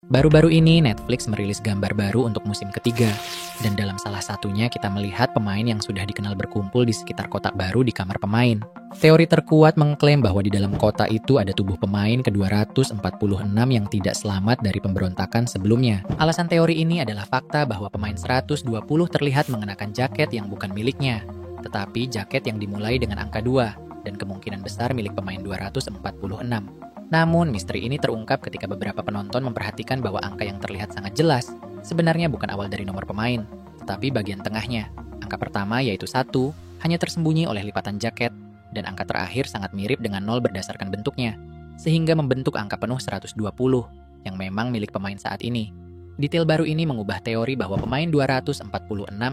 Baru-baru ini Netflix merilis gambar baru untuk musim ketiga, dan dalam salah satunya kita melihat pemain yang sudah dikenal berkumpul di sekitar kotak baru di kamar pemain. Teori terkuat mengklaim bahwa di dalam kotak itu ada tubuh pemain ke-246 yang tidak selamat dari pemberontakan sebelumnya. Alasan teori ini adalah fakta bahwa pemain 120 terlihat mengenakan jaket yang bukan miliknya, tetapi jaket yang dimulai dengan angka 2, dan kemungkinan besar milik pemain 246. Namun, misteri ini terungkap ketika beberapa penonton memperhatikan bahwa angka yang terlihat sangat jelas sebenarnya bukan awal dari nomor pemain, tetapi bagian tengahnya. Angka pertama yaitu 1 hanya tersembunyi oleh lipatan jaket, dan angka terakhir sangat mirip dengan 0 berdasarkan bentuknya, sehingga membentuk angka penuh 120 yang memang milik pemain saat ini. Detail baru ini mengubah teori bahwa pemain 246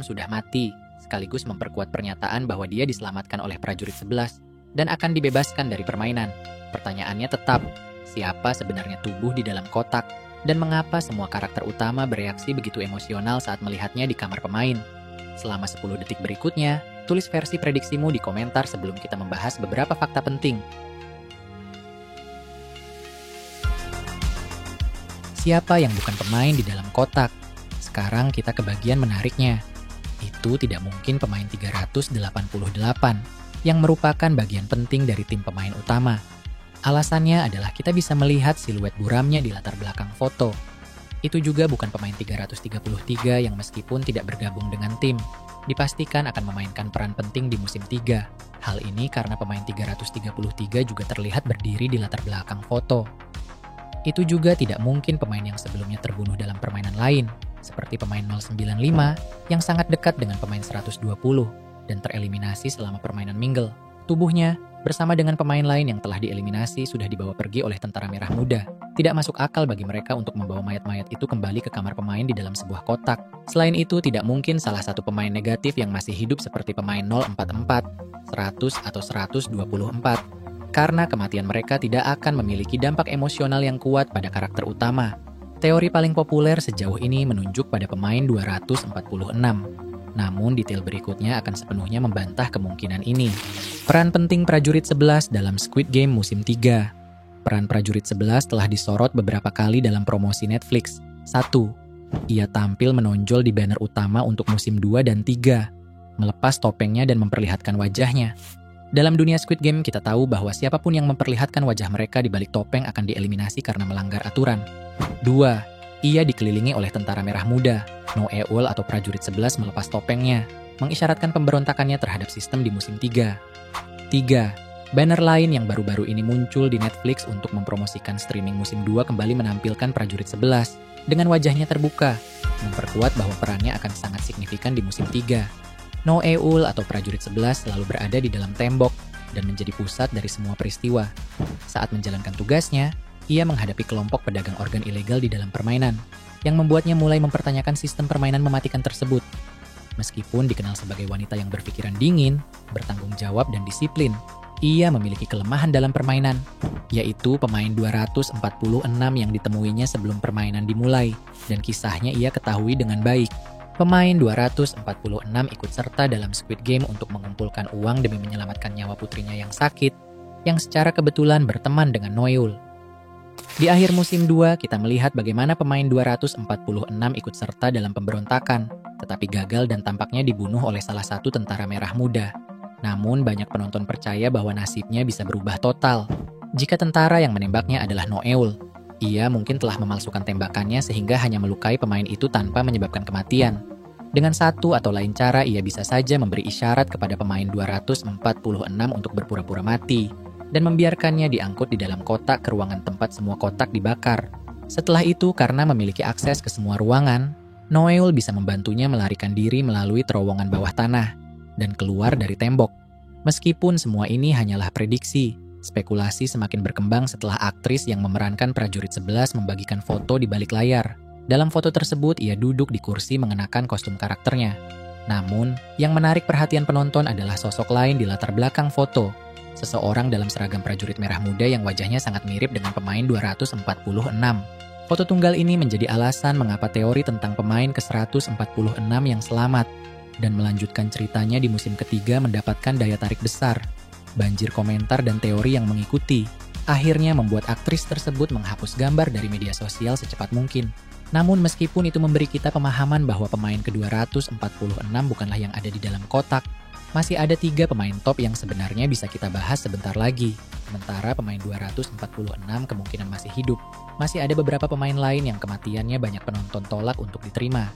sudah mati, sekaligus memperkuat pernyataan bahwa dia diselamatkan oleh prajurit 11 dan akan dibebaskan dari permainan. Pertanyaannya tetap, siapa sebenarnya tubuh di dalam kotak, dan mengapa semua karakter utama bereaksi begitu emosional saat melihatnya di kamar pemain? Selama 10 detik berikutnya, tulis versi prediksimu di komentar sebelum kita membahas beberapa fakta penting. Siapa yang bukan pemain di dalam kotak? Sekarang kita ke bagian menariknya. Itu tidak mungkin pemain 388, yang merupakan bagian penting dari tim pemain utama. Alasannya adalah kita bisa melihat siluet buramnya di latar belakang foto. Itu juga bukan pemain 333 yang meskipun tidak bergabung dengan tim, dipastikan akan memainkan peran penting di musim 3. Hal ini karena pemain 333 juga terlihat berdiri di latar belakang foto. Itu juga tidak mungkin pemain yang sebelumnya terbunuh dalam permainan lain, seperti pemain 095 yang sangat dekat dengan pemain 120 dan tereliminasi selama permainan mingle. Tubuhnya, bersama dengan pemain lain yang telah dieliminasi, sudah dibawa pergi oleh Tentara Merah Muda. Tidak masuk akal bagi mereka untuk membawa mayat-mayat itu kembali ke kamar pemain di dalam sebuah kotak. Selain itu, tidak mungkin salah satu pemain negatif yang masih hidup seperti pemain 044, 100 atau 124. Karena kematian mereka tidak akan memiliki dampak emosional yang kuat pada karakter utama. Teori paling populer sejauh ini menunjuk pada pemain 246. Namun detail berikutnya akan sepenuhnya membantah kemungkinan ini. Peran penting prajurit 11 dalam Squid Game musim 3. Peran prajurit 11 telah disorot beberapa kali dalam promosi Netflix. 1. Ia tampil menonjol di banner utama untuk musim 2 dan 3, melepas topengnya dan memperlihatkan wajahnya. Dalam dunia Squid Game, kita tahu bahwa siapapun yang memperlihatkan wajah mereka di balik topeng akan dieliminasi karena melanggar aturan. 2. Ia dikelilingi oleh Tentara Merah Muda. No Eul atau prajurit 11 melepas topengnya, mengisyaratkan pemberontakannya terhadap sistem di musim 3. 3. Banner lain yang baru-baru ini muncul di Netflix untuk mempromosikan streaming musim 2 kembali menampilkan prajurit 11 dengan wajahnya terbuka, memperkuat bahwa perannya akan sangat signifikan di musim 3. No Eul atau prajurit 11 selalu berada di dalam tembok dan menjadi pusat dari semua peristiwa. Saat menjalankan tugasnya, ia menghadapi kelompok pedagang organ ilegal di dalam permainan, yang membuatnya mulai mempertanyakan sistem permainan mematikan tersebut. Meskipun dikenal sebagai wanita yang berpikiran dingin, bertanggung jawab dan disiplin, ia memiliki kelemahan dalam permainan, yaitu pemain 246 yang ditemuinya sebelum permainan dimulai, dan kisahnya ia ketahui dengan baik. Pemain 246 ikut serta dalam Squid Game untuk mengumpulkan uang demi menyelamatkan nyawa putrinya yang sakit, yang secara kebetulan berteman dengan Noeul. Di akhir musim 2, kita melihat bagaimana pemain 246 ikut serta dalam pemberontakan, tetapi gagal dan tampaknya dibunuh oleh salah satu Tentara Merah Muda. Namun, banyak penonton percaya bahwa nasibnya bisa berubah total jika tentara yang menembaknya adalah Noeul. Ia mungkin telah memalsukan tembakannya sehingga hanya melukai pemain itu tanpa menyebabkan kematian. Dengan satu atau lain cara, ia bisa saja memberi isyarat kepada pemain 246 untuk berpura-pura mati dan membiarkannya diangkut di dalam kotak ke ruangan tempat semua kotak dibakar. Setelah itu, karena memiliki akses ke semua ruangan, Noeul bisa membantunya melarikan diri melalui terowongan bawah tanah dan keluar dari tembok. Meskipun semua ini hanyalah prediksi, spekulasi semakin berkembang setelah aktris yang memerankan prajurit 11 membagikan foto di balik layar. Dalam foto tersebut, ia duduk di kursi mengenakan kostum karakternya. Namun, yang menarik perhatian penonton adalah sosok lain di latar belakang foto. Seseorang dalam seragam prajurit merah muda yang wajahnya sangat mirip dengan pemain 246. Foto tunggal ini menjadi alasan mengapa teori tentang pemain ke-146 yang selamat dan melanjutkan ceritanya di musim ketiga mendapatkan daya tarik besar. Banjir komentar dan teori yang mengikuti. akhirnya membuat aktris tersebut menghapus gambar dari media sosial secepat mungkin. Namun meskipun itu memberi kita pemahaman bahwa pemain ke-246 bukanlah yang ada di dalam kotak, masih ada 3 pemain top yang sebenarnya bisa kita bahas sebentar lagi. Sementara pemain 246 kemungkinan masih hidup. Masih ada beberapa pemain lain yang kematiannya banyak penonton tolak untuk diterima.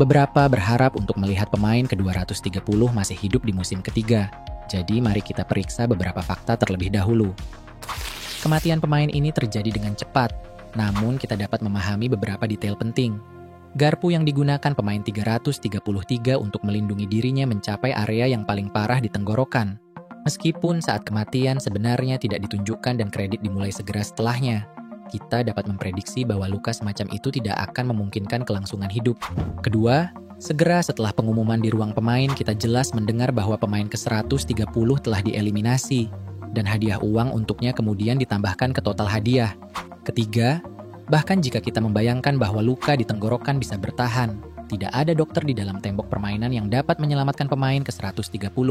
Beberapa berharap untuk melihat pemain ke-230 masih hidup di musim ketiga. Jadi mari kita periksa beberapa fakta terlebih dahulu. Kematian pemain ini terjadi dengan cepat, namun kita dapat memahami beberapa detail penting. Garpu yang digunakan pemain 333 untuk melindungi dirinya mencapai area yang paling parah di tenggorokan. Meskipun saat kematian sebenarnya tidak ditunjukkan dan kredit dimulai segera setelahnya, kita dapat memprediksi bahwa luka semacam itu tidak akan memungkinkan kelangsungan hidup. Kedua, segera setelah pengumuman di ruang pemain, kita jelas mendengar bahwa pemain ke-130 telah dieliminasi, dan hadiah uang untuknya kemudian ditambahkan ke total hadiah. Ketiga, bahkan jika kita membayangkan bahwa luka di tenggorokan bisa bertahan, tidak ada dokter di dalam tembok permainan yang dapat menyelamatkan pemain ke-130.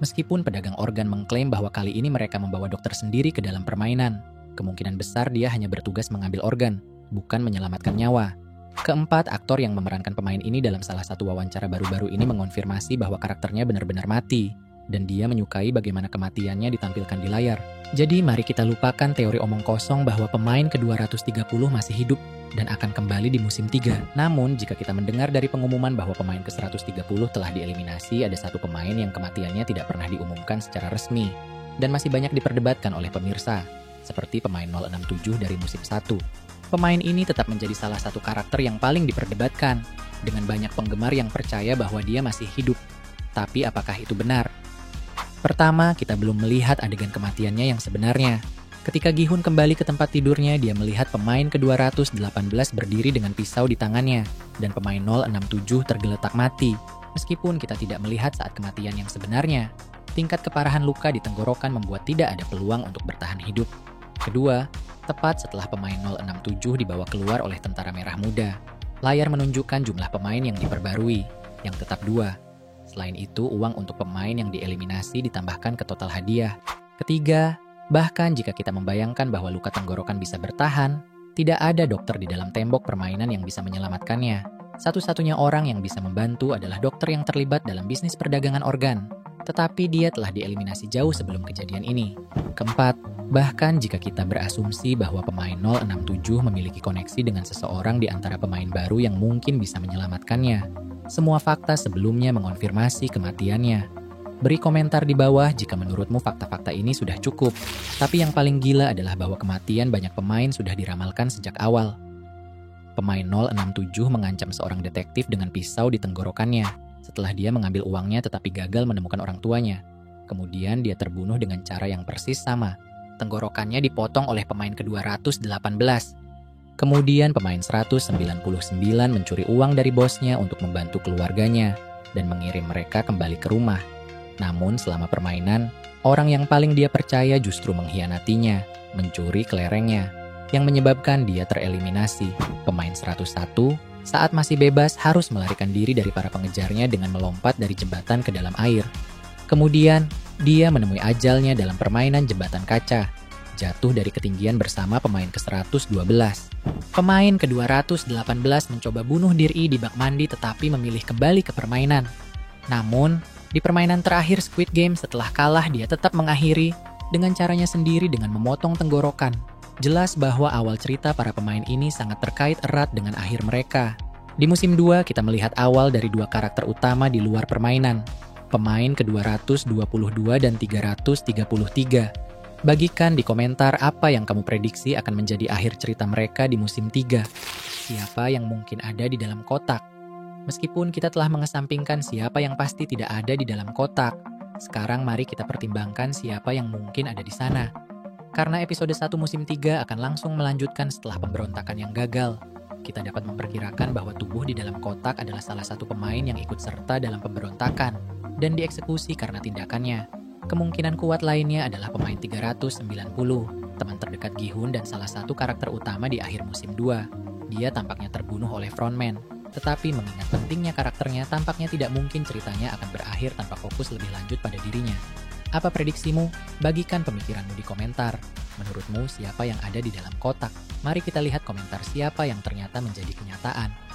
Meskipun pedagang organ mengklaim bahwa kali ini mereka membawa dokter sendiri ke dalam permainan, kemungkinan besar dia hanya bertugas mengambil organ, bukan menyelamatkan nyawa. Keempat, aktor yang memerankan pemain ini dalam salah satu wawancara baru-baru ini mengonfirmasi bahwa karakternya benar-benar mati, dan dia menyukai bagaimana kematiannya ditampilkan di layar. Jadi mari kita lupakan teori omong kosong bahwa pemain ke-230 masih hidup dan akan kembali di musim 3. Namun jika kita mendengar dari pengumuman bahwa pemain ke-130 telah dieliminasi, ada satu pemain yang kematiannya tidak pernah diumumkan secara resmi dan masih banyak diperdebatkan oleh pemirsa, seperti pemain 067 dari musim 1. Pemain ini tetap menjadi salah satu karakter yang paling diperdebatkan, dengan banyak penggemar yang percaya bahwa dia masih hidup. Tapi apakah itu benar? Pertama, kita belum melihat adegan kematiannya yang sebenarnya. Ketika Gi-hun kembali ke tempat tidurnya, dia melihat pemain ke-218 berdiri dengan pisau di tangannya, dan pemain 067 tergeletak mati. Meskipun kita tidak melihat saat kematian yang sebenarnya, tingkat keparahan luka di tenggorokan membuat tidak ada peluang untuk bertahan hidup. Kedua, tepat setelah pemain 067 dibawa keluar oleh Tentara Merah Muda, layar menunjukkan jumlah pemain yang diperbarui, yang tetap 2. Selain itu, uang untuk pemain yang dieliminasi ditambahkan ke total hadiah. Ketiga, bahkan jika kita membayangkan bahwa luka tenggorokan bisa bertahan, tidak ada dokter di dalam tembok permainan yang bisa menyelamatkannya. Satu-satunya orang yang bisa membantu adalah dokter yang terlibat dalam bisnis perdagangan organ. Tetapi dia telah dieliminasi jauh sebelum kejadian ini. Keempat, bahkan jika kita berasumsi bahwa pemain 067 memiliki koneksi dengan seseorang di antara pemain baru yang mungkin bisa menyelamatkannya, semua fakta sebelumnya mengonfirmasi kematiannya. Beri komentar di bawah jika menurutmu fakta-fakta ini sudah cukup. Tapi yang paling gila adalah bahwa kematian banyak pemain sudah diramalkan sejak awal. Pemain 067 mengancam seorang detektif dengan pisau di tenggorokannya setelah dia mengambil uangnya tetapi gagal menemukan orang tuanya. Kemudian dia terbunuh dengan cara yang persis sama. Tenggorokannya dipotong oleh pemain ke-218. Kemudian pemain 199 mencuri uang dari bosnya untuk membantu keluarganya dan mengirim mereka kembali ke rumah. Namun selama permainan, orang yang paling dia percaya justru mengkhianatinya, mencuri kelerengnya, yang menyebabkan dia tereliminasi. Pemain 101 saat masih bebas harus melarikan diri dari para pengejarnya dengan melompat dari jembatan ke dalam air. Kemudian, dia menemui ajalnya dalam permainan jembatan kaca, jatuh dari ketinggian bersama pemain ke-112. Pemain ke-218 mencoba bunuh diri di bak mandi tetapi memilih kembali ke permainan. Namun, di permainan terakhir Squid Game setelah kalah dia tetap mengakhiri dengan caranya sendiri dengan memotong tenggorokan. Jelas bahwa awal cerita para pemain ini sangat terkait erat dengan akhir mereka. Di musim 2 kita melihat awal dari 2 karakter utama di luar permainan. Pemain ke-222 dan 333. Bagikan di komentar apa yang kamu prediksi akan menjadi akhir cerita mereka di musim 3. Siapa yang mungkin ada di dalam kotak? Meskipun kita telah mengesampingkan siapa yang pasti tidak ada di dalam kotak, sekarang mari kita pertimbangkan siapa yang mungkin ada di sana. Karena episode 1 musim 3 akan langsung melanjutkan setelah pemberontakan yang gagal, kita dapat memperkirakan bahwa tubuh di dalam kotak adalah salah satu pemain yang ikut serta dalam pemberontakan dan dieksekusi karena tindakannya. Kemungkinan kuat lainnya adalah pemain 390, teman terdekat Gi-hun dan salah satu karakter utama di akhir musim 2. Dia tampaknya terbunuh oleh frontman, tetapi mengingat pentingnya karakternya, tampaknya tidak mungkin ceritanya akan berakhir tanpa fokus lebih lanjut pada dirinya. Apa prediksimu? Bagikan pemikiranmu di komentar. Menurutmu siapa yang ada di dalam kotak? Mari kita lihat komentar siapa yang ternyata menjadi kenyataan.